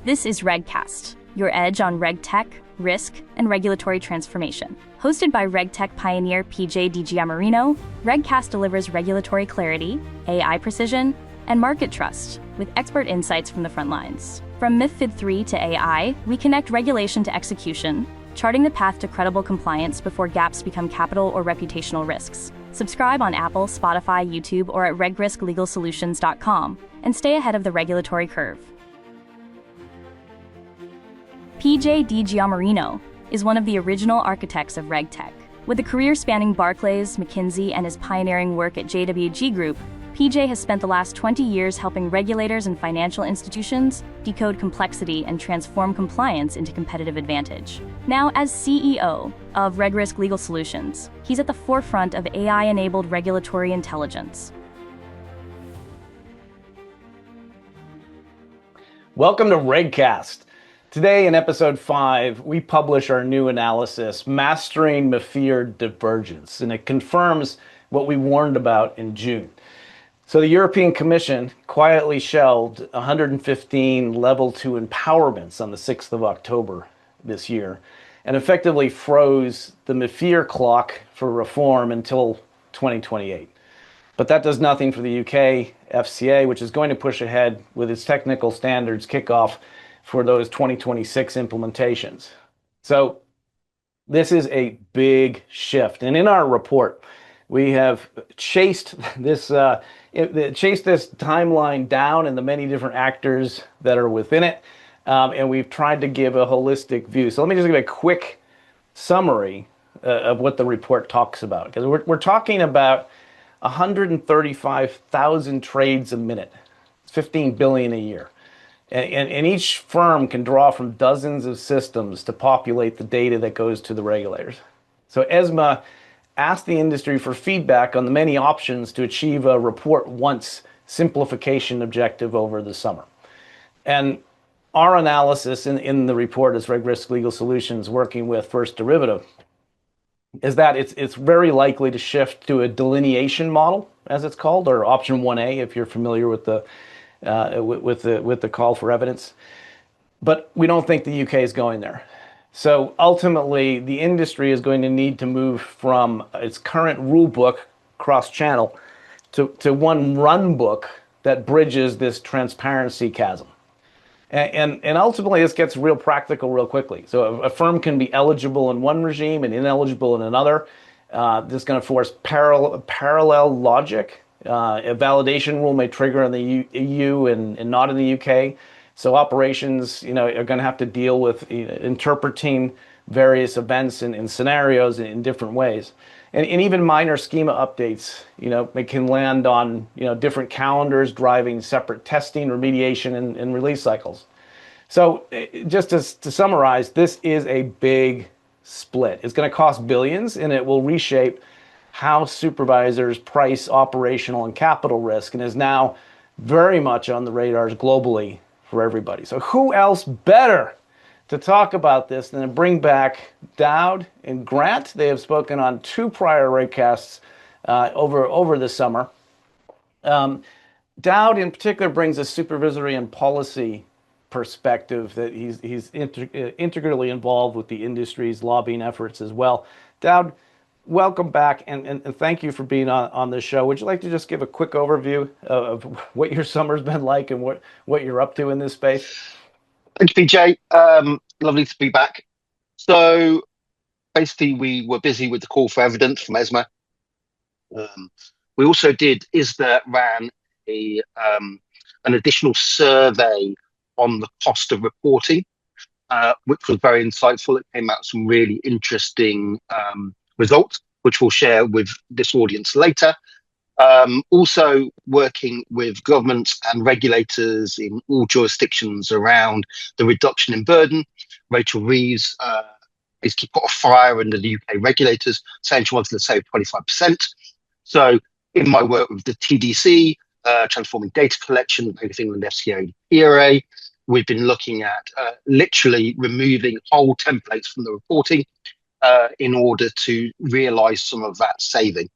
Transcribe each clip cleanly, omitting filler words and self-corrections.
This is RegCast, your edge on RegTech, risk, and regulatory transformation. Hosted by RegTech pioneer PJ Giammarino, RegCast delivers regulatory clarity, AI precision, and market trust with expert insights from the front lines. From MiFID 3 to AI, we connect regulation to execution, charting the path to credible compliance before gaps become capital or reputational risks. Subscribe on Apple, Spotify, YouTube, or at regrisklegalsolutions.com and stay ahead of the regulatory curve. PJ Giammarino is one of the original architects of RegTech. With a career spanning Barclays, McKinsey, and his pioneering work at JWG Group, PJ has spent the last 20 years helping regulators and financial institutions decode complexity and transform compliance into competitive advantage. Now, as CEO of RegRisk Legal Solutions, he's at the forefront of AI-enabled regulatory intelligence. Welcome to RegCast. Today in episode 5, we publish our new analysis, Mastering MiFIR Divergence, and it confirms what we warned about in June. So the European Commission quietly shelved 115 level 2 empowerments on the 6th of October this year and effectively froze the MiFIR clock for reform until 2028. But that does nothing for the UK FCA, which is going to push ahead with its technical standards kickoff for those 2026 implementations. So this is a big shift. And in our report, we have chased this timeline down and the many different actors that are within it. And we've tried to give a holistic view. So let me just give a quick summary of what the report talks about. Because we're talking about 135,000 trades a minute. It's 15 billion a year. And each firm can draw from dozens of systems to populate the data that goes to the regulators. So ESMA asked the industry for feedback on the many options to achieve a report once simplification objective over the summer. And our analysis in the report as RegRisk Legal Solutions working with First Derivative is that it's very likely to shift to a delineation model, as it's called, or option 1A if you're familiar with the call for evidence. But we don't think the UK is going there. So ultimately, the industry is going to need to move from its current rulebook cross-channel to one runbook that bridges this transparency chasm. And ultimately, this gets real practical real quickly. So a firm can be eligible in one regime and ineligible in another. This is going to force parallel logic. A validation rule may trigger in the EU and not in the UK. So operations, are going to have to deal with interpreting various events and scenarios in different ways. And even minor schema updates, it can land on, different calendars driving separate testing, remediation, and release cycles. So just to summarize, this is a big split. It's going to cost billions, and it will reshape how supervisors price operational and capital risk, and is now very much on the radars globally for everybody. So who else better to talk about this than to bring back Dawd and Grant? They have spoken on 2 prior RegCasts over the summer. Dawd in particular brings a supervisory and policy perspective that he's integrally involved with the industry's lobbying efforts as well. Dawd, welcome back, and thank you for being on this show. Would you like to just give a quick overview of what your summer's been like and what you're up to in this space? Thank you, PJ. Lovely to be back. So basically, we were busy with the call for evidence from ESMA. We also ran an additional survey on the cost of reporting, which was very insightful. It came out with some really interesting results, which we'll share with this audience later. Also working with governments and regulators in all jurisdictions around the reduction in burden. Rachel Reeves basically put a fire under the UK regulators, saying she wanted to save 25%. So in my work with the TDC, transforming data collection, Bank of England FCA ERA, we've been looking at literally removing whole templates from the reporting in order to realise some of that saving.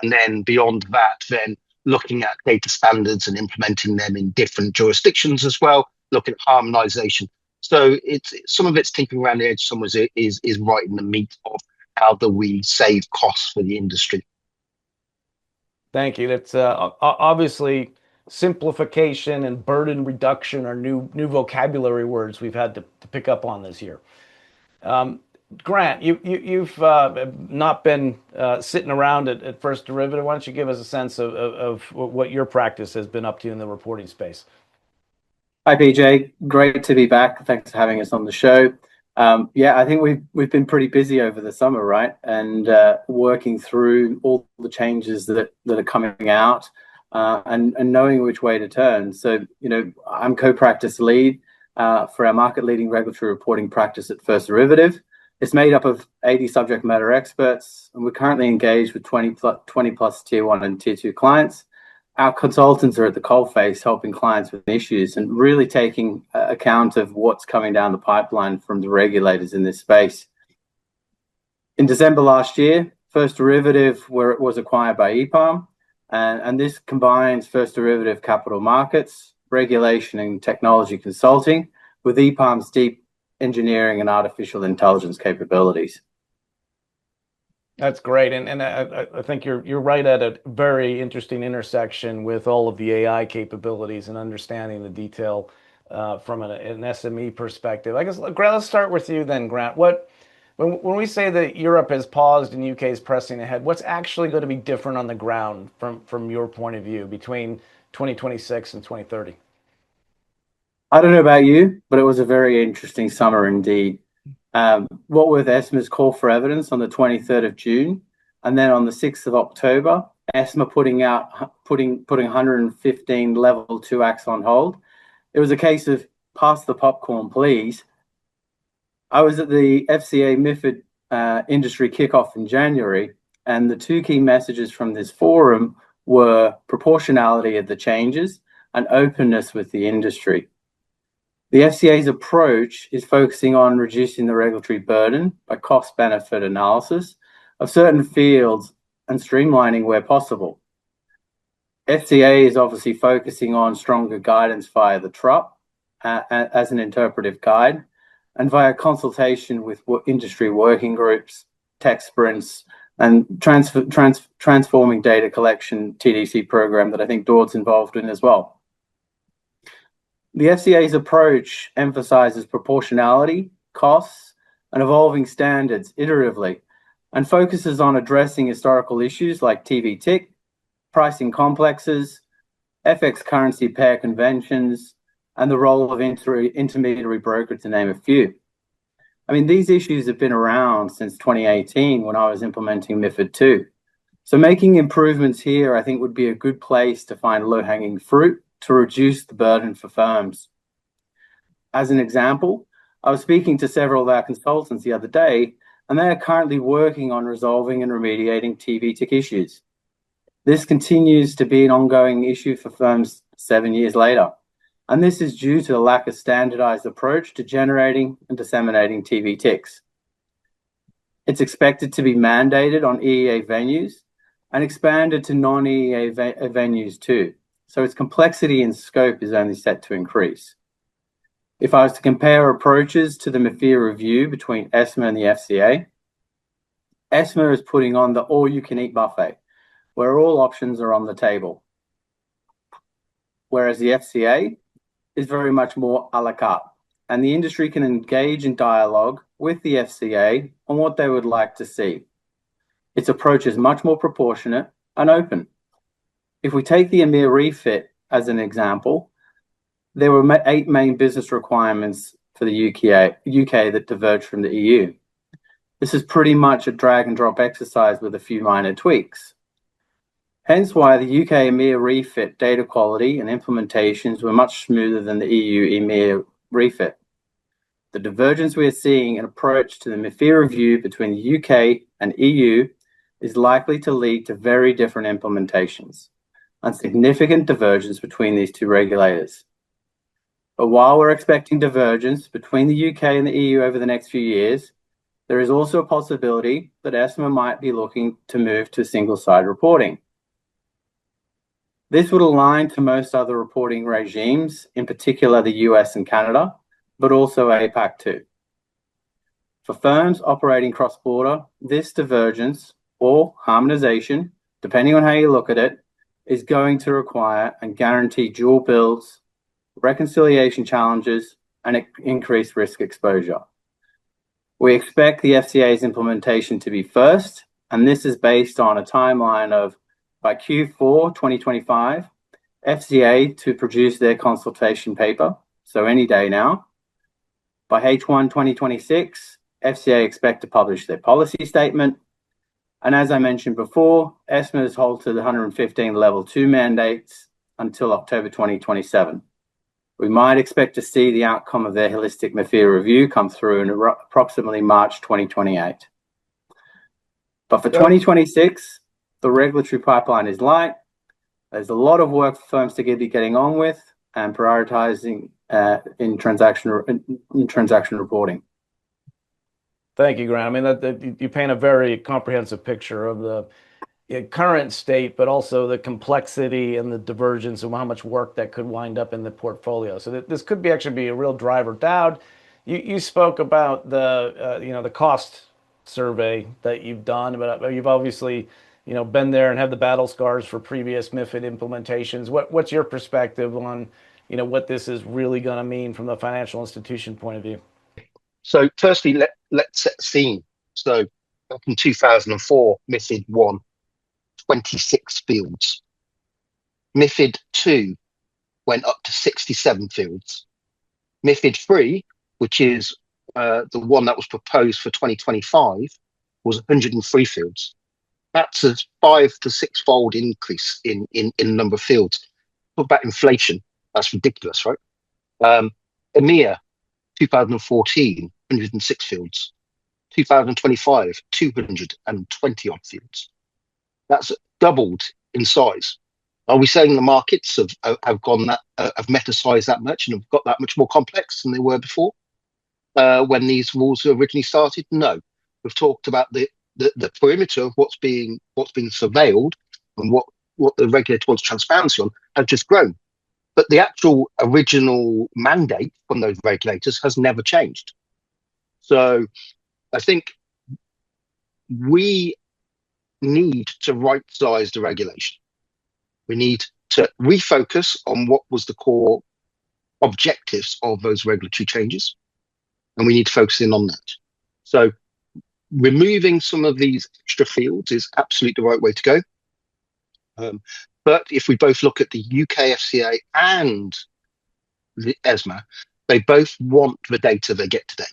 And then beyond that, then looking at data standards and implementing them in different jurisdictions as well, looking at harmonisation. So some of it's tinkering around the edge, some of it is right in the meat of how do we save costs for the industry. Thank you. That's obviously simplification and burden reduction are new vocabulary words we've had to pick up on this year. Grant, you've not been sitting around at First Derivative. Why don't you give us a sense of what your practice has been up to in the reporting space? Hi, PJ. Great to be back. Thanks for having us on the show. Yeah, I think we've been pretty busy over the summer, right? And working through all the changes that are coming out and knowing which way to turn. So, I'm co-practice lead for our market-leading regulatory reporting practice at First Derivative. It's made up of 80 subject matter experts, and we're currently engaged with 20 plus tier 1 and tier 2 clients. Our consultants are at the coalface helping clients with issues and really taking account of what's coming down the pipeline from the regulators in this space. In December last year, First Derivative was acquired by EPAM, and this combines First Derivative capital markets, regulation and technology consulting with EPAM's deep engineering and artificial intelligence capabilities. That's great, and I think you're right at a very interesting intersection with all of the AI capabilities and understanding the detail from an SME perspective. I guess, Grant, let's start with you then, Grant. When we say that Europe has paused and UK is pressing ahead, what's actually going to be different on the ground from your point of view between 2026 and 2030? I don't know about you, but it was a very interesting summer indeed. What with ESMA's call for evidence on the 23rd of June, and then on the 6th of October, ESMA putting 115 level 2 acts on hold. It was a case of pass the popcorn, please. I was at the FCA MiFIR industry kickoff in January, and the two key messages from this forum were proportionality of the changes and openness with the industry. The FCA's approach is focusing on reducing the regulatory burden by cost-benefit analysis of certain fields and streamlining where possible. FCA is obviously focusing on stronger guidance via the TRUP as an interpretive guide and via consultation with industry working groups, tech sprints, and transforming data collection TDC program that I think Dawd's involved in as well. The FCA's approach emphasizes proportionality, costs, and evolving standards iteratively, and focuses on addressing historical issues like TV tick, pricing complexes, FX currency pair conventions, and the role of intermediary broker, to name a few. I mean, these issues have been around since 2018 when I was implementing MiFID II. So making improvements here, I think, would be a good place to find low-hanging fruit to reduce the burden for firms. As an example, I was speaking to several of our consultants the other day, and they are currently working on resolving and remediating TV tick issues. This continues to be an ongoing issue for firms 7 years later, and this is due to the lack of standardized approach to generating and disseminating TV ticks. It's expected to be mandated on EEA venues and expanded to non-EEA venues too. So its complexity and scope is only set to increase. If I was to compare approaches to the MiFIR review between ESMA and the FCA, ESMA is putting on the all-you-can-eat buffet, where all options are on the table, whereas the FCA is very much more a la carte, and the industry can engage in dialogue with the FCA on what they would like to see. Its approach is much more proportionate and open. If we take the EMIR refit as an example, there were 8 main business requirements for the UK that diverged from the EU. This is pretty much a drag and drop exercise with a few minor tweaks. Hence why the UK EMIR refit data quality and implementations were much smoother than the EU EMIR refit. The divergence we are seeing in approach to the MiFIR review between the UK and EU is likely to lead to very different implementations and significant divergence between these two regulators. But while we're expecting divergence between the UK and the EU over the next few years, there is also a possibility that ESMA might be looking to move to single-side reporting. This would align to most other reporting regimes, in particular the US and Canada, but also APAC too. For firms operating cross-border, this divergence or harmonization, depending on how you look at it, is going to require and guarantee dual builds, reconciliation challenges, and increased risk exposure. We expect the FCA's implementation to be first, and this is based on a timeline of by Q4 2025, FCA to produce their consultation paper, so any day now. By H1 2026, FCA expect to publish their policy statement. And as I mentioned before, ESMA has halted 115 level 2 mandates until October 2027. We might expect to see the outcome of their holistic MiFIR review come through in approximately March 2028. But for 2026, the regulatory pipeline is light. There's a lot of work for firms to be getting on with and prioritizing in transaction reporting. Thank you, Grant. I mean, you paint a very comprehensive picture of the current state, but also the complexity and the divergence and how much work that could wind up in the portfolio. So this could actually be a real driver. Dawd, you spoke about the cost survey that you've done, but you've obviously been there and have the battle scars for previous MiFID implementations. What's your perspective on what this is really going to mean from the financial institution point of view? So firstly, let's set the scene. So back in 2004, MiFID 1, 26 fields. MiFID 2 went up to 67 fields. MiFID 3, which is the one that was proposed for 2025, was 103 fields. That's a 5 to 6-fold increase in number of fields. Talk about inflation. That's ridiculous, right? EMEA, 2014, 106 fields. 2025, 220 odd fields. That's doubled in size. Are we saying the markets have gone have metasized that much and have got that much more complex than they were before when these rules originally started? No. We've talked about the perimeter of what's being surveilled and what the regulator wants transparency on have just grown. But the actual original mandate from those regulators has never changed. So I think we need to right-size the regulation. We need to refocus on what was the core objectives of those regulatory changes, and we need to focus in on that. So removing some of these extra fields is absolutely the right way to go. But if we both look at the UK FCA and the ESMA, they both want the data they get today.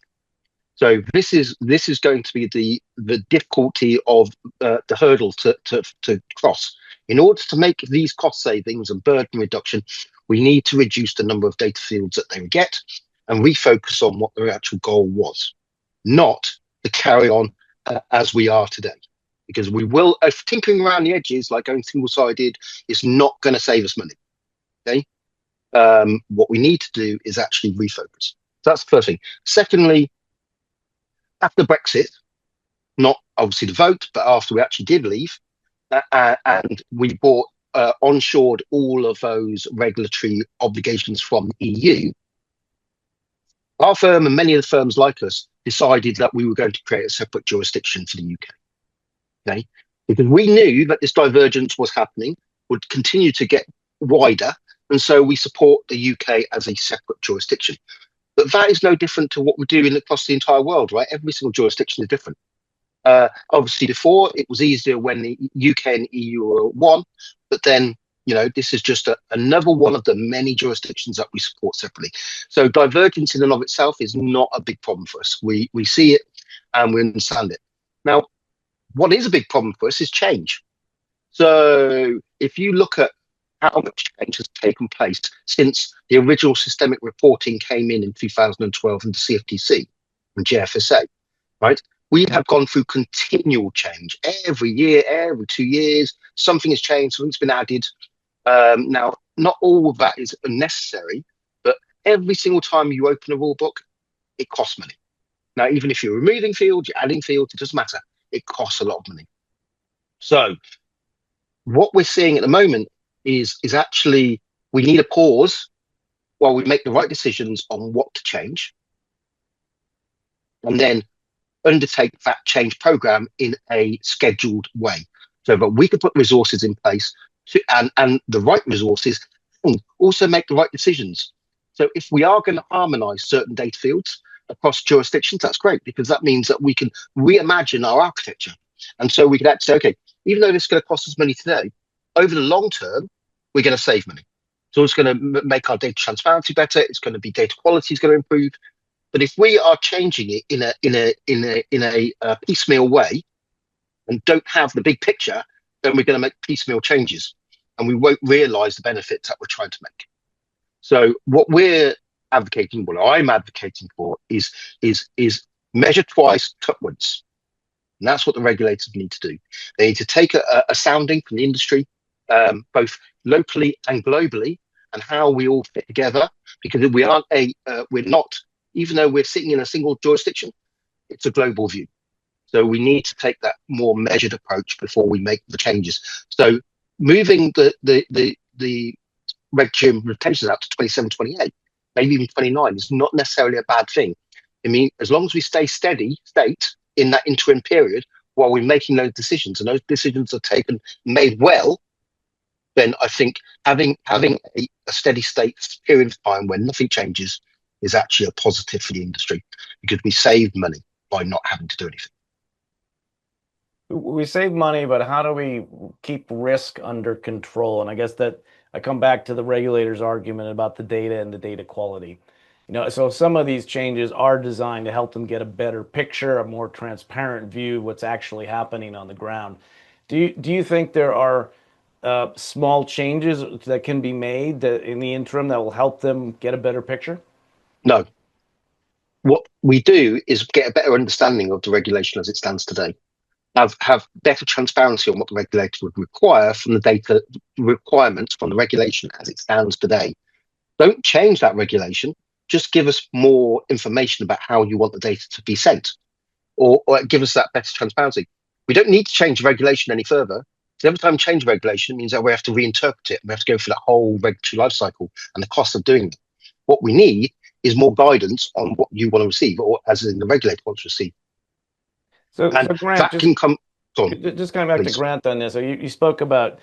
So this is going to be the difficulty of the hurdle to cross. In order to make these cost savings and burden reduction, we need to reduce the number of data fields that they get and refocus on what their actual goal was, not to carry on as we are today. Because we will, if tinkering around the edges, like going single-sided, is not going to save us money. Okay, what we need to do is actually refocus. So that's the first thing. Secondly, after Brexit, not obviously the vote, but after we actually did leave, and we onshored all of those regulatory obligations from the EU, our firm and many of the firms like us decided that we were going to create a separate jurisdiction for the UK. Okay, because we knew that this divergence was happening, would continue to get wider, and so we support the UK as a separate jurisdiction. But that is no different to what we're doing across the entire world, right? Every single jurisdiction is different. Obviously, before it was easier when the UK and EU were one, but then this is just another one of the many jurisdictions that we support separately. So divergence in and of itself is not a big problem for us. We see it and we understand it. Now, what is a big problem for us is change. So if you look at how much change has taken place since the original systemic reporting came in 2012 and the CFTC and GFSA, right? We have gone through continual change every year, every 2 years. Something has changed, something's been added. Now, not all of that is unnecessary, but every single time you open a rule book, it costs money. Now, even if you're removing fields, you're adding fields, it doesn't matter. It costs a lot of money. So what we're seeing at the moment is actually we need a pause while we make the right decisions on what to change, and then undertake that change program in a scheduled way, so that we can put resources in place and the right resources, and also make the right decisions. So if we are going to harmonize certain data fields across jurisdictions, that's great, because that means that we can reimagine our architecture. And so we can actually say, okay, even though this is going to cost us money today, over the long term, we're going to save money. So it's going to make our data transparency better. It's going to be data quality is going to improve. But if we are changing it in a piecemeal way and don't have the big picture, then we're going to make piecemeal changes, and we won't realise the benefits that we're trying to make. So what we're advocating, what I'm advocating for, is measure twice, cut once, and that's what the regulators need to do. They need to take a sounding from the industry, both locally and globally, and how we all fit together. Because we aren't we're not. Even though we're sitting in a single jurisdiction, it's a global view. So we need to take that more measured approach before we make the changes. So moving the Reg Gym retentions out to 27, 28, maybe even 29 is not necessarily a bad thing. I mean, as long as we stay steady state in that interim period while we're making those decisions, and those decisions are made well, then I think having a steady state period of time where nothing changes is actually a positive for the industry, because we save money by not having to do anything. We save money, but how do we keep risk under control? And I guess that I come back to the regulator's argument about the data and the data quality. So some of these changes are designed to help them get a better picture, a more transparent view of what's actually happening on the ground. Do you think there are small changes that can be made in the interim that will help them get a better picture? No. What we do is get a better understanding of the regulation as it stands today. Have better transparency on what the regulator would require from the data requirements from the regulation as it stands today. Don't change that regulation. Just give us more information about how you want the data to be sent, or give us that better transparency. We don't need to change the regulation any further. So every time we change regulation, it means that we have to reinterpret it. We have to go through that whole regulatory life cycle and the cost of doing it. What we need is more guidance on what you want to receive, or as in the regulator wants to receive. So Grant, can come. Just coming back to Grant on this. So you spoke about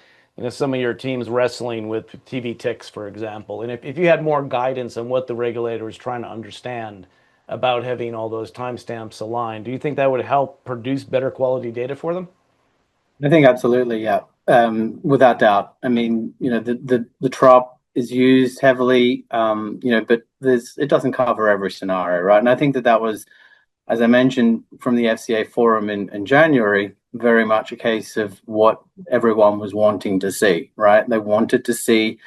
some of your teams wrestling with TV ticks, for example. And if you had more guidance on what the regulator is trying to understand about having all those timestamps aligned, do you think that would help produce better quality data for them? I think absolutely, yeah, without doubt. I mean, the TROP is used heavily, but it doesn't cover every scenario, right? And I think that was, as I mentioned from the FCA forum in January, very much a case of what everyone was wanting to see, right? They wanted to see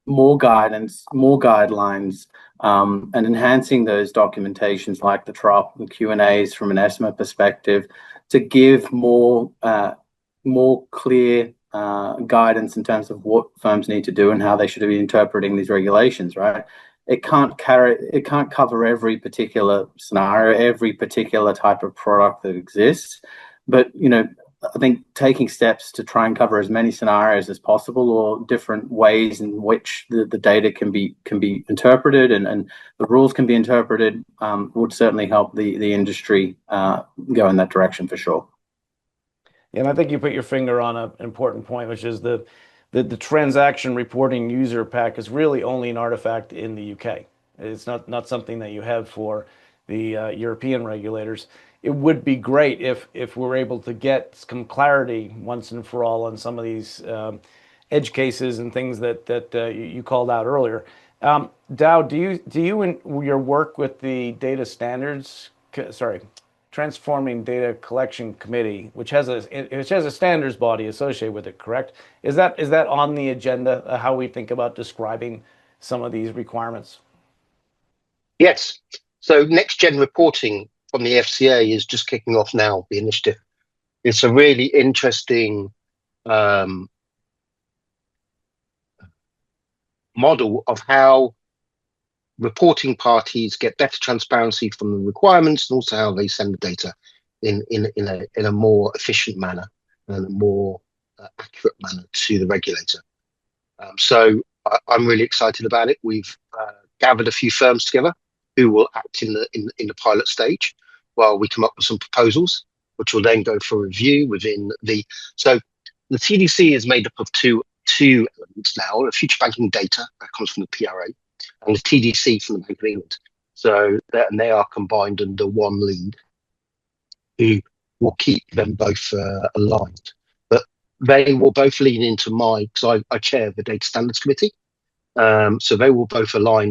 more guidance, more guidelines, and enhancing those documentations like the TROP and Q&As from an ESMA perspective to give more clear guidance in terms of what firms need to do and how they should be interpreting these regulations, right? It can't cover every particular scenario, every particular type of product that exists. But, I think taking steps to try and cover as many scenarios as possible, or different ways in which the data can be interpreted and the rules can be interpreted, would certainly help the industry go in that direction for sure. Yeah, and I think you put your finger on an important point, which is the transaction reporting user pack is really only an artifact in the UK. It's not something that you have for the European regulators. It would be great if we're able to get some clarity once and for all on some of these edge cases and things that you called out earlier. Dawd, do you in your work with the Transforming Data Collection Committee, which has a standards body associated with it, correct? Is that on the agenda, how we think about describing some of these requirements? Yes. So next gen reporting from the FCA is just kicking off now, the initiative. It's a really interesting model of how reporting parties get better transparency from the requirements, and also how they send the data in a more efficient manner and a more accurate manner to the regulator. I'm really excited about it. We've gathered a few firms together who will act in the pilot stage while we come up with some proposals, which will then go for review within the. So the TDC is made up of two elements now: the future banking data that comes from the PRA, and the TDC from the Bank of England. So and they are combined under one lead, who will keep them both aligned. But they will both lean into because I chair the Data Standards Committee. So they will both align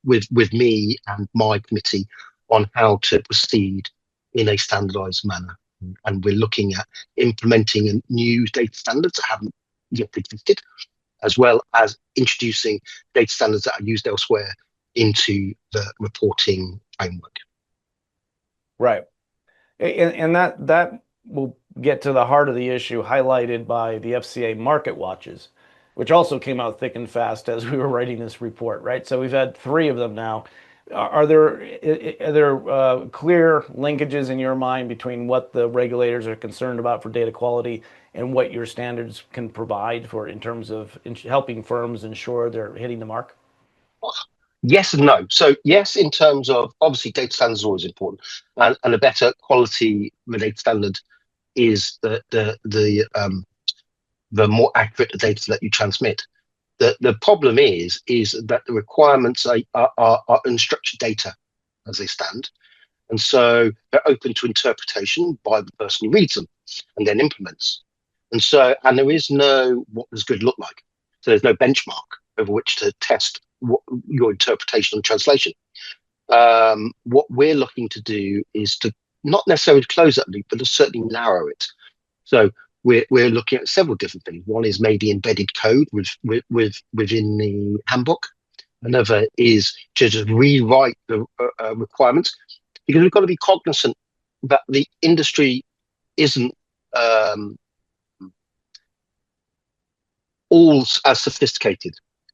with me and my committee on how to proceed in a standardized manner. And we're looking at implementing new data standards that haven't yet existed, as well as introducing data standards that are used elsewhere into the reporting framework. Right. And that will get to the heart of the issue highlighted by the FCA market watches, which also came out thick and fast as we were writing this report, right? So we've had 3 of them now. Are there clear linkages in your mind between what the regulators are concerned about for data quality and what your standards can provide for in terms of helping firms ensure they're hitting the mark? Yes and no. So yes, in terms of obviously data standards are always important, and a better quality data standard is the more accurate the data that you transmit. The problem is that the requirements are unstructured data as they stand, and so they're open to interpretation by the person who reads them and then implements. And there is no what does good look like. So there's no benchmark over which to test your interpretation and translation. What we're looking to do is to not necessarily close that loop, but to certainly narrow it. So we're looking at several different things. One is maybe embedded code within the handbook. Another is to just rewrite the requirements, because we've got to be cognizant that the industry isn't all as sophisticated.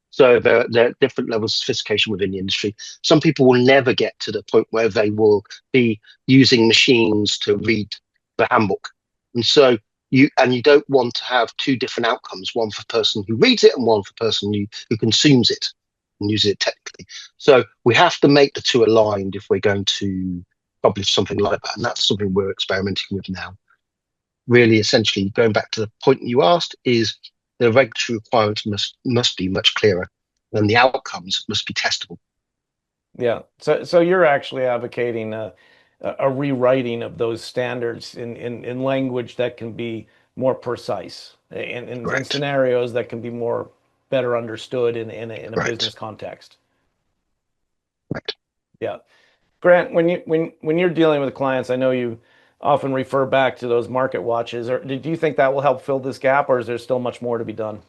So there are different levels of sophistication within the industry. Some people will never get to the point where they will be using machines to read the handbook. And so you don't want to have 2 different outcomes, one for the person who reads it and one for the person who consumes it and uses it technically. So we have to make the 2 aligned if we're going to publish something like that. And that's something we're experimenting with now. Really, essentially, going back to the point you asked, is the regulatory requirements must be much clearer, and the outcomes must be testable. Yeah. So you're actually advocating a rewriting of those standards in language that can be more precise, in scenarios that can be better understood in a business context. Right. Yeah. Grant, when you're dealing with clients, I know you often refer back to those market watches. Or do you think that will help fill this gap, or is there still much more to be done?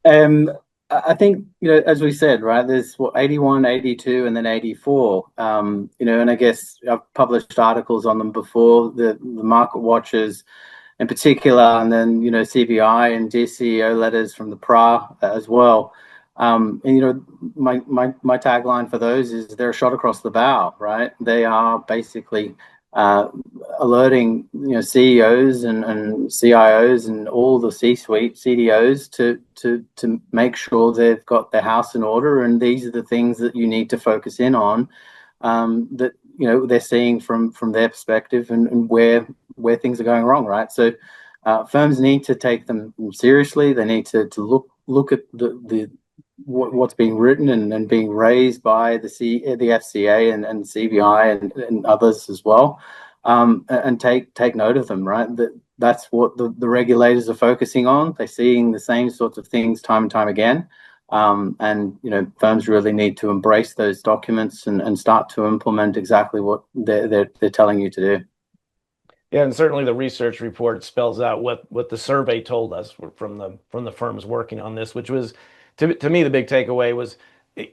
I think, as we said, right, there's 81, 82, and then 84, and I guess I've published articles on them before, the market watches in particular, and then, CBI and Dear CEO letters from the PRA as well. And, my tagline for those is they're a shot across the bow, right? They are basically alerting CEOs and CIOs and all the C-suite CDOs to make sure they've got their house in order, and these are the things that you need to focus in on, that they're seeing from their perspective and where things are going wrong, right? So firms need to take them seriously. They need to look at what's being written and being raised by the FCA and CBI and others as well, and take note of them, right? That's what the regulators are focusing on. They're seeing the same sorts of things time and time again, and firms really need to embrace those documents and start to implement exactly what they're telling you to do. Yeah, and certainly the research report spells out what the survey told us from the firms working on this, which was, to me, the big takeaway was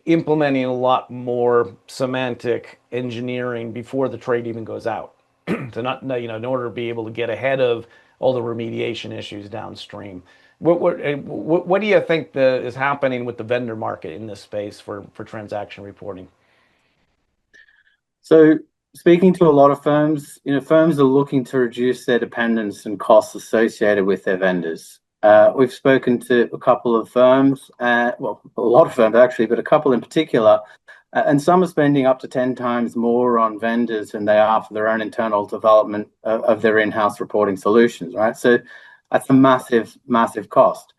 implementing a lot more semantic engineering before the trade even goes out, to not in order to be able to get ahead of all the remediation issues downstream. What do you think is happening with the vendor market in this space for transaction reporting? So, speaking to a lot of firms, firms are looking to reduce their dependence and costs associated with their vendors. We've spoken to a couple of firms, well, a lot of firms actually, but a couple in particular, and some are spending up to 10 times more on vendors than they are for their own internal development of their in-house reporting solutions, right? So that's a massive, massive cost.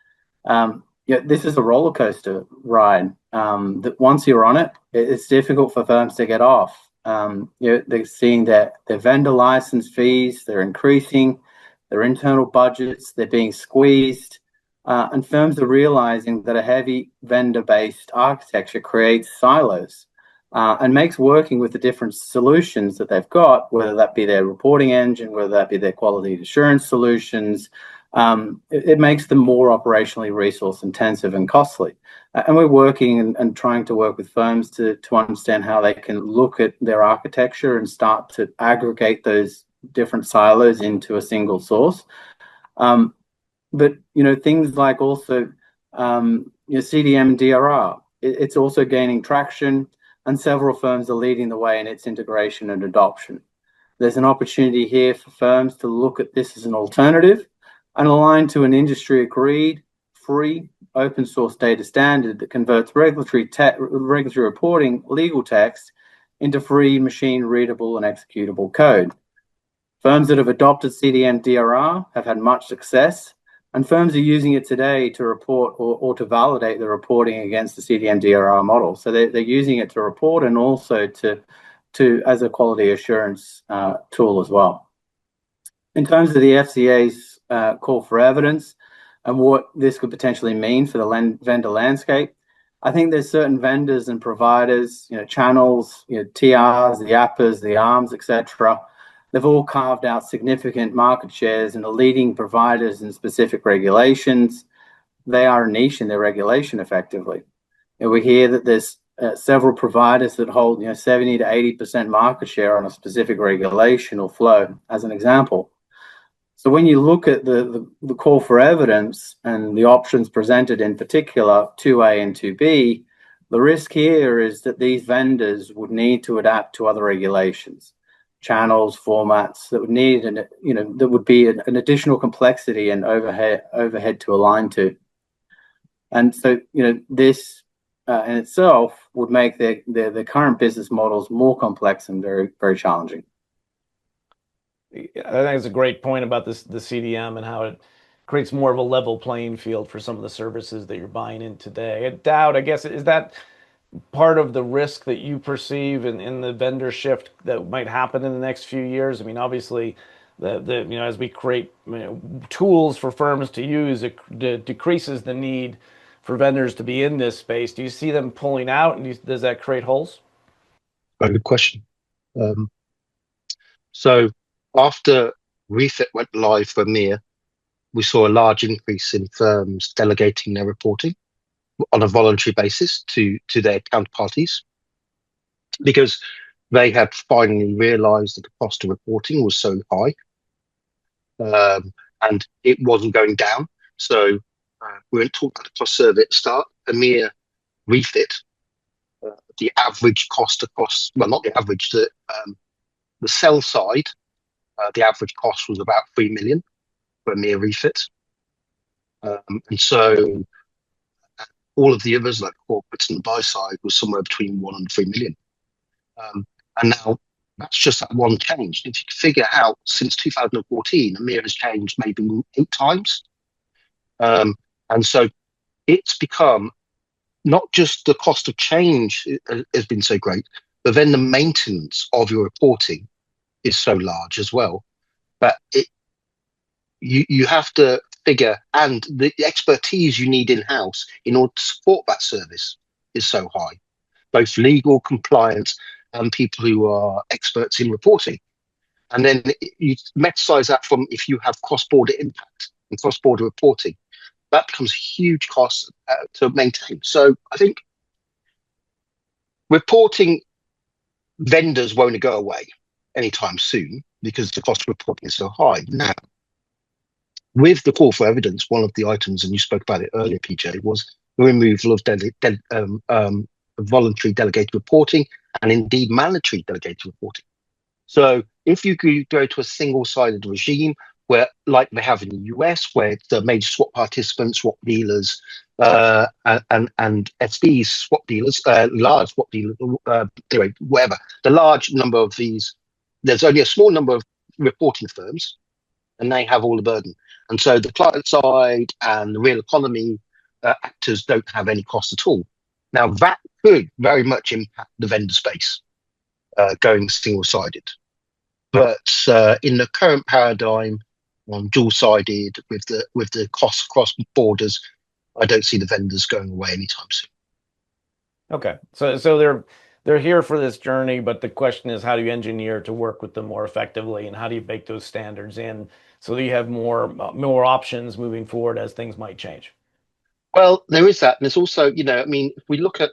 This is a roller coaster ride. That once you're on it, it's difficult for firms to get off. They're seeing that their vendor license fees, they're increasing, their internal budgets, they're being squeezed, and firms are realizing that a heavy vendor-based architecture creates silos and makes working with the different solutions that they've got, whether that be their reporting engine, whether that be their quality assurance solutions, it makes them more operationally resource intensive and costly. And we're working and trying to work with firms to understand how they can look at their architecture and start to aggregate those different silos into a single source. But things like also CDM and DRR, it's also gaining traction, and several firms are leading the way in its integration and adoption. There's an opportunity here for firms to look at this as an alternative and align to an industry agreed, free, open source data standard that converts regulatory reporting legal text into free machine readable and executable code. Firms that have adopted CDM DRR have had much success, and firms are using it today to report or to validate the reporting against the CDM DRR model. So they're using it to report and also to as a quality assurance tool as well. In terms of the FCA's call for evidence and what this could potentially mean for the vendor landscape, I think there's certain vendors and providers, channels, TRs, the APAs, the ARMs, etc. They've all carved out significant market shares and are leading providers in specific regulations. They are a niche in their regulation effectively. We hear that there's several providers that hold 70 to 80% market share on a specific regulation or flow, as an example. So when you look at the call for evidence and the options presented, in particular 2A and 2B, the risk here is that these vendors would need to adapt to other regulations, channels, formats that would need, that would be an additional complexity and overhead to align to. And so, this in itself would make the current business models more complex and very, very challenging. I think it's a great point about the CDM and how it creates more of a level playing field for some of the services that you're buying in today. And Dawd, I guess, is that part of the risk that you perceive in the vendor shift that might happen in the next few years? I mean, obviously, as we create tools for firms to use, it decreases the need for vendors to be in this space. Do you see them pulling out, and does that create holes? Very good question. So after Refit went live for EMEA, we saw a large increase in firms delegating their reporting on a voluntary basis to their counterparties, because they had finally realized that the cost of reporting was so high and it wasn't going down. So we went talking about the cost survey at the start. EMEA Refit, the average cost across, well, not the average, the sell side, the average cost was about 3 million for EMEA Refit. And so all of the others, like corporates and the buy side, was somewhere between 1 and 3 million. And now that's just that one change. If you figure out since 2014, EMEA has changed maybe 8 times. And so it's become not just the cost of change has been so great, but then the maintenance of your reporting is so large as well. But you have to figure, and the expertise you need in-house in order to support that service is so high, both legal, compliance, and people who are experts in reporting. And then you metasize that from if you have cross-border impact and cross-border reporting, that becomes a huge cost to maintain. So I think reporting vendors won't go away anytime soon because the cost of reporting is so high. Now, with the call for evidence, one of the items, and you spoke about it earlier, PJ, was the removal of voluntary delegated reporting and indeed mandatory delegated reporting. So if you could go to a single-sided regime where, like they have in the US, where the major swap participants, swap dealers, and SPs, swap dealers, large swap dealers, anyway, whatever. The large number of these, there's only a small number of reporting firms, and they have all the burden. And so the client side and the real economy actors don't have any cost at all. Now, that could very much impact the vendor space going single-sided. But in the current paradigm, on dual-sided with the costs across borders, I don't see the vendors going away anytime soon. Okay, so they're here for this journey, but the question is, how do you engineer to work with them more effectively, and how do you bake those standards in so that you have more options moving forward as things might change? Well, there is that, and there's also, I mean, if we look at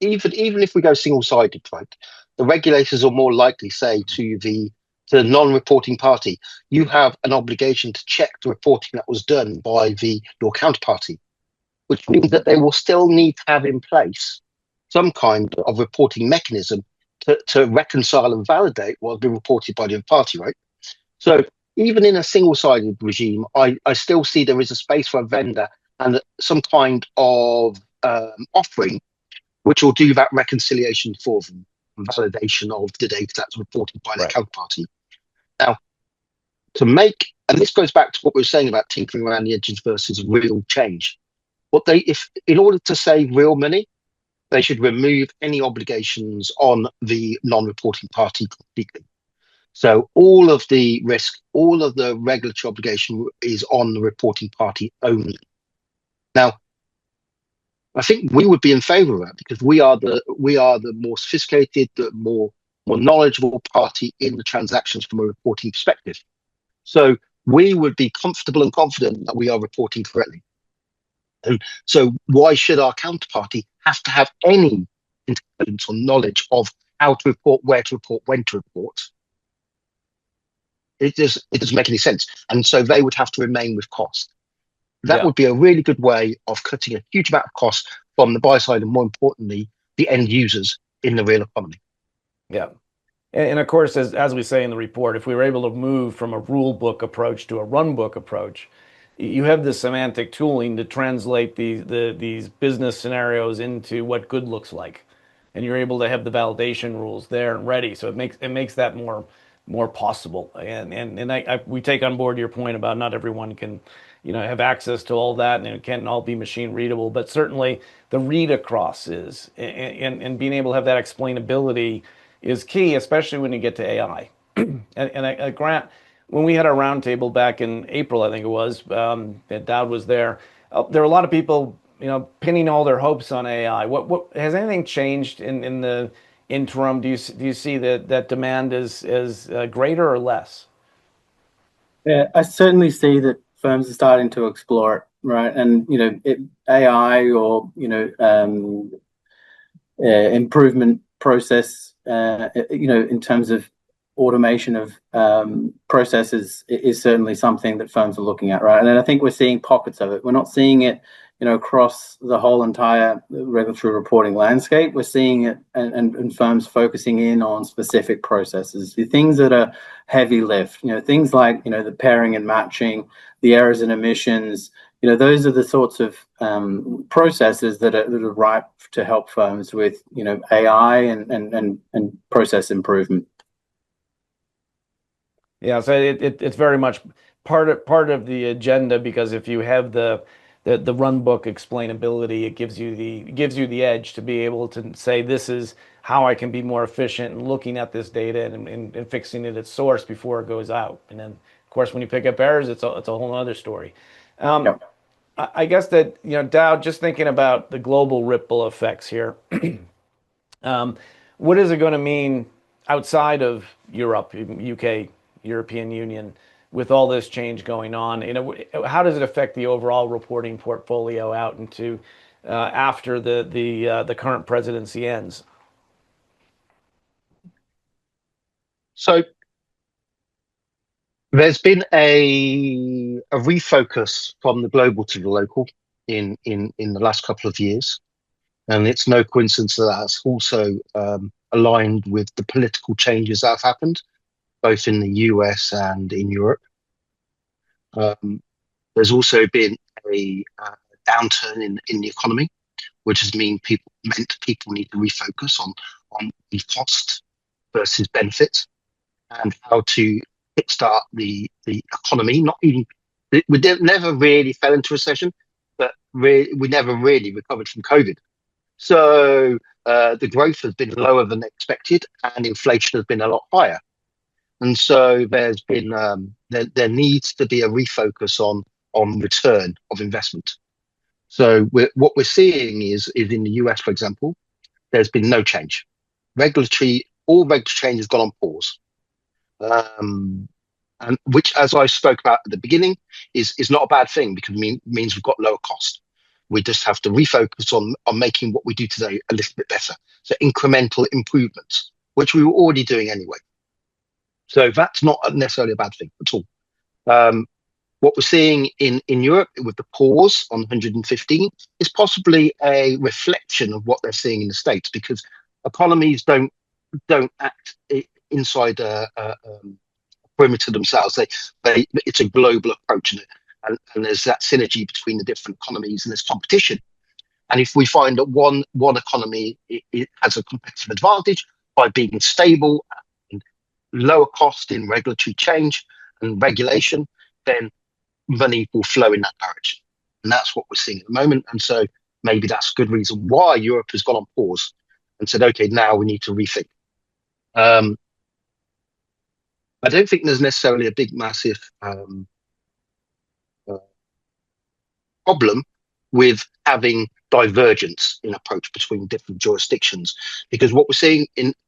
even if we go single-sided, right, the regulators are more likely say to the non-reporting party, you have an obligation to check the reporting that was done by your counterparty, which means that they will still need to have in place some kind of reporting mechanism to reconcile and validate what's been reported by the other party, right? So even in a single-sided regime, I still see there is a space for a vendor and some kind of offering which will do that reconciliation for them and validation of the data that's reported by their counterparty. Now, and this goes back to what we were saying about tinkering around the edges versus real change. In order to save real money, they should remove any obligations on the non-reporting party completely. So all of the risk, all of the regulatory obligation is on the reporting party only. Now, I think we would be in favour of that because we are the more sophisticated, the more knowledgeable party in the transactions from a reporting perspective. So we would be comfortable and confident that we are reporting correctly. And so why should our counterparty have to have any intelligence or knowledge of how to report, where to report, when to report? It doesn't make any sense. And so they would have to remain with cost. That would be a really good way of cutting a huge amount of cost from the buy side and, more importantly, the end users in the real economy. Yeah. And of course, as we say in the report, if we were able to move from a rule book approach to a run book approach, you have the semantic tooling to translate these business scenarios into what good looks like. And you're able to have the validation rules there and ready. So it makes that more possible. And we take on board your point about not everyone can have access to all that, and it can't all be machine readable, but certainly the read across is, and being able to have that explainability is key, especially when you get to AI. and Grant, when we had our roundtable back in April, I think it was, that Dawd was there. There were a lot of people, pinning all their hopes on AI. What has anything changed in the interim? Do you see that demand is greater or less? Yeah, I certainly see that firms are starting to explore it, right? And AI or improvement process, in terms of automation of processes is certainly something that firms are looking at, right? And I think we're seeing pockets of it. We're not seeing it, across the whole entire regulatory reporting landscape. We're seeing it and firms focusing in on specific processes, the things that are heavy lift, things like, the pairing and matching, the errors and omissions, those are the sorts of processes that are ripe to help firms with, AI and process improvement. Yeah, so it's very much part of the agenda, because if you have the run book explainability, it gives you the edge to be able to say, this is how I can be more efficient in looking at this data and fixing it at source before it goes out. And then, of course, when you pick up errors, it's a whole other story. Yep. I guess that, Dawd, just thinking about the global ripple effects here, what is it going to mean outside of Europe, UK, European Union, with all this change going on? How does it affect the overall reporting portfolio out into after the current presidency ends? So there's been a refocus from the global to the local in the last couple of years, and it's no coincidence that that's also aligned with the political changes that have happened both in the US and in Europe. There's also been a downturn in the economy, which has meant people need to refocus on the cost versus benefits and how to kickstart the economy. Not even we never really fell into recession, but we never really recovered from COVID. So the growth has been lower than expected, and inflation has been a lot higher. And so there's been there needs to be a refocus on return of investment. So what we're seeing is in the US, for example, there's been no change. All regulatory change has gone on pause. And which, as I spoke about at the beginning, is not a bad thing because it means we've got lower cost. We just have to refocus on making what we do today a little bit better. So incremental improvements, which we were already doing anyway. So that's not necessarily a bad thing at all. What we're seeing in Europe with the pause on 115 is possibly a reflection of what they're seeing in the States, because economies don't act inside a perimeter themselves. It's a global approach, and there's that synergy between the different economies, and there's competition. And if we find that one economy it has a competitive advantage by being stable and lower cost in regulatory change and regulation, then money will flow in that direction. And that's what we're seeing at the moment. And so maybe that's a good reason why Europe has gone on pause and said, okay, now we need to rethink. I don't think there's necessarily a big, massive problem with having divergence in approach between different jurisdictions, because what we're seeing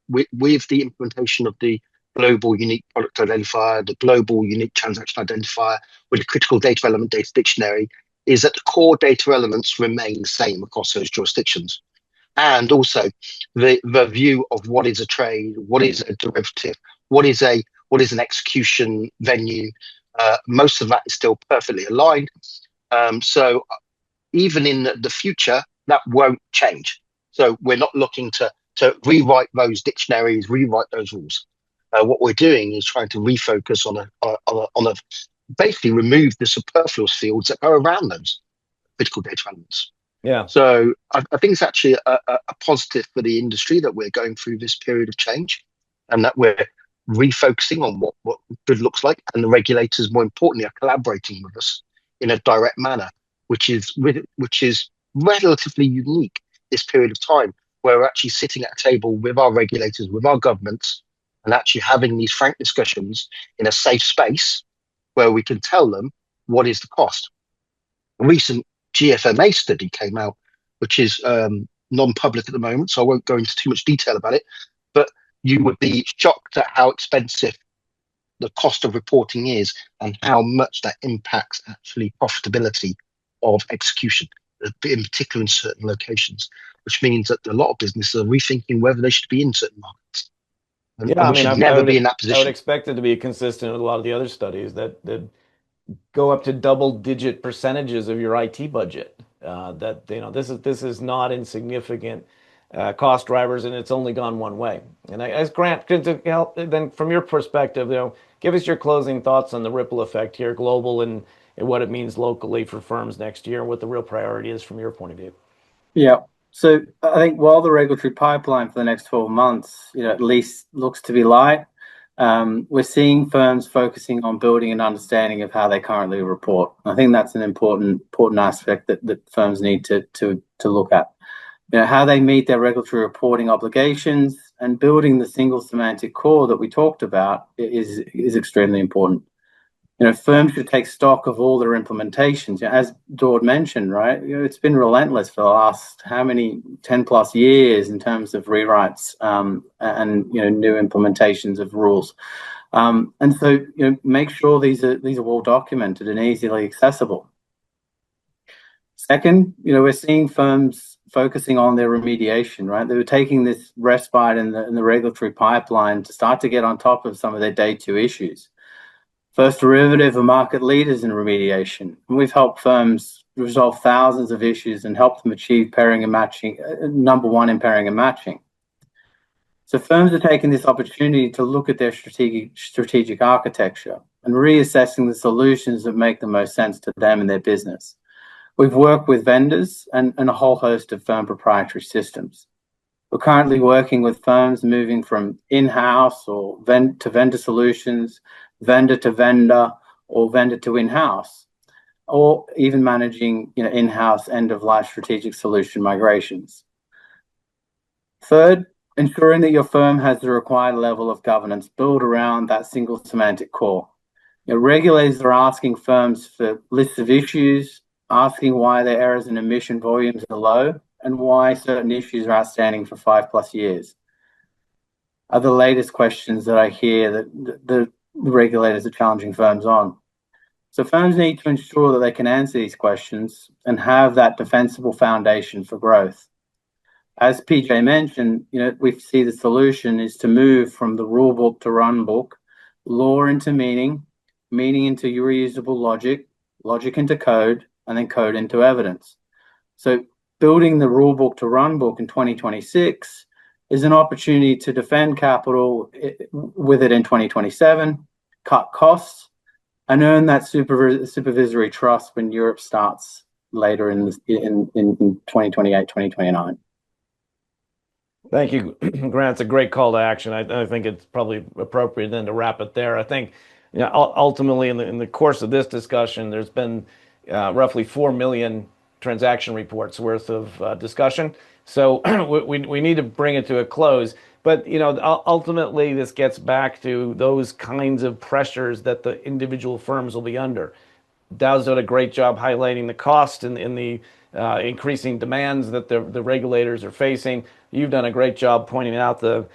with the implementation of the global unique product identifier, the global unique transaction identifier, with the critical data element data dictionary, is that the core data elements remain the same across those jurisdictions. And also the view of what is a trade, what is a derivative, what is an execution venue, most of that is still perfectly aligned. So even in the future, that won't change. So we're not looking to rewrite those dictionaries, rewrite those rules. What we're doing is trying to refocus on a basically remove the superfluous fields that go around those critical data elements. Yeah. So I think it's actually a positive for the industry that we're going through this period of change, and that we're refocusing on what good looks like, and the regulators, more importantly, are collaborating with us in a direct manner, which is relatively unique this period of time, where we're actually sitting at a table with our regulators, with our governments, and actually having these frank discussions in a safe space where we can tell them what is the cost. A recent GFMA study came out, which is non-public at the moment, so I won't go into too much detail about it, but you would be shocked at how expensive the cost of reporting is and how much that impacts actually profitability of execution, in particular in certain locations, which means that a lot of businesses are rethinking whether they should be in certain markets. And Yeah, we should never be in that position. I would expect it to be consistent with a lot of the other studies that go up to double-digit percentages of your IT budget. This is not insignificant cost drivers, and it's only gone one way. And as Grant, to help, then from your perspective, give us your closing thoughts on the ripple effect here, global, and what it means locally for firms next year, and what the real priority is from your point of view. Yeah. So I think while the regulatory pipeline for the next 12 months, at least looks to be light, we're seeing firms focusing on building an understanding of how they currently report. I think that's an important aspect that firms need to look at. How they meet their regulatory reporting obligations, and building the single semantic core that we talked about is extremely important. Firms should take stock of all their implementations. As Dawd mentioned, right? It's been relentless for the last 10 plus years in terms of rewrites and new implementations of rules. And so make sure these are well documented and easily accessible. Second, we're seeing firms focusing on their remediation, right? They were taking this respite in the regulatory pipeline to start to get on top of some of their day two issues. First Derivative are market leaders in remediation, and we've helped firms resolve thousands of issues and helped them achieve pairing and matching, number one in pairing and matching. So firms are taking this opportunity to look at their strategic architecture and reassessing the solutions that make the most sense to them and their business. We've worked with vendors and a whole host of firm proprietary systems. We're currently working with firms moving from in-house or to vendor solutions, vendor to vendor, or vendor to in-house, or even managing in-house end-of-life strategic solution migrations. Third, ensuring that your firm has the required level of governance built around that single semantic core. Regulators are asking firms for lists of issues, asking why their errors and emission volumes are low, and why certain issues are outstanding for 5+ years. Are the latest questions that I hear that the regulators are challenging firms on. So firms need to ensure that they can answer these questions and have that defensible foundation for growth. As PJ mentioned, we see the solution is to move from the rulebook to runbook, law into meaning, meaning into reusable logic, logic into code, and then code into evidence. So building the rulebook to runbook in 2026 is an opportunity to defend capital with it in 2027, cut costs, and earn that supervisory trust when Europe starts later in 2028, 2029. Thank you, Grant. It's a great call to action. I think it's probably appropriate then to wrap it there. I think, ultimately in the course of this discussion, there's been roughly 4 million transaction reports worth of discussion. So we need to bring it to a close. But ultimately, this gets back to those kinds of pressures that the individual firms will be under. Dawd's done a great job highlighting the cost and the increasing demands that the regulators are facing. You've done a great job pointing out the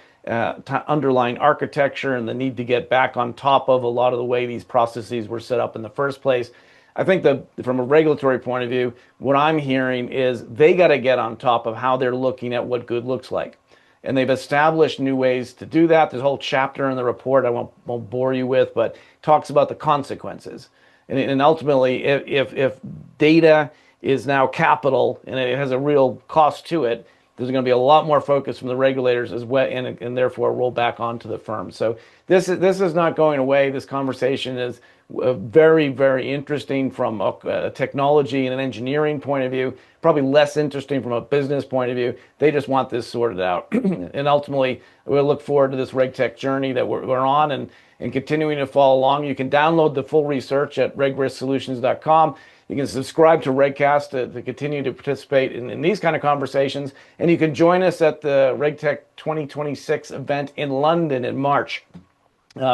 underlying architecture and the need to get back on top of a lot of the way these processes were set up in the first place. I think that from a regulatory point of view, what I'm hearing is they got to get on top of how they're looking at what good looks like. And they've established new ways to do that. There's a whole chapter in the report I won't bore you with, but talks about the consequences. And ultimately, if data is now capital and it has a real cost to it, there's going to be a lot more focus from the regulators as well, and therefore roll back onto the firms. So this is not going away. This conversation is very, very interesting from a technology and an engineering point of view, probably less interesting from a business point of view. They just want this sorted out. And ultimately, we'll look forward to this RegTech journey that we're on and continuing to follow along. You can download the full research at regrisksolutions.com. You can subscribe to RegCast to continue to participate in these kind of conversations. And you can join us at the RegTech 2026 event in London in March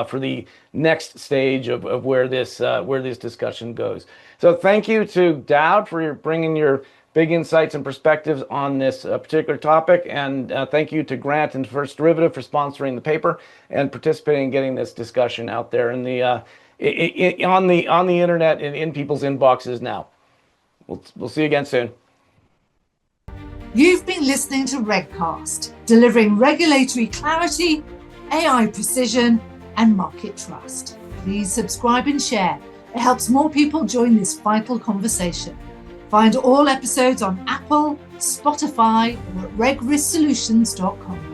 for the next stage of where this discussion goes. So thank you to Dawd for bringing your big insights and perspectives on this particular topic. And thank you to Grant and First Derivative for sponsoring the paper and participating in getting this discussion out there in the on the internet and in people's inboxes now. We'll see you again soon. You've been listening to RegCast, delivering regulatory clarity, AI precision, and market trust. Please subscribe and share. It helps more people join this vital conversation. Find all episodes on Apple, Spotify, or at regrisksolutions.com.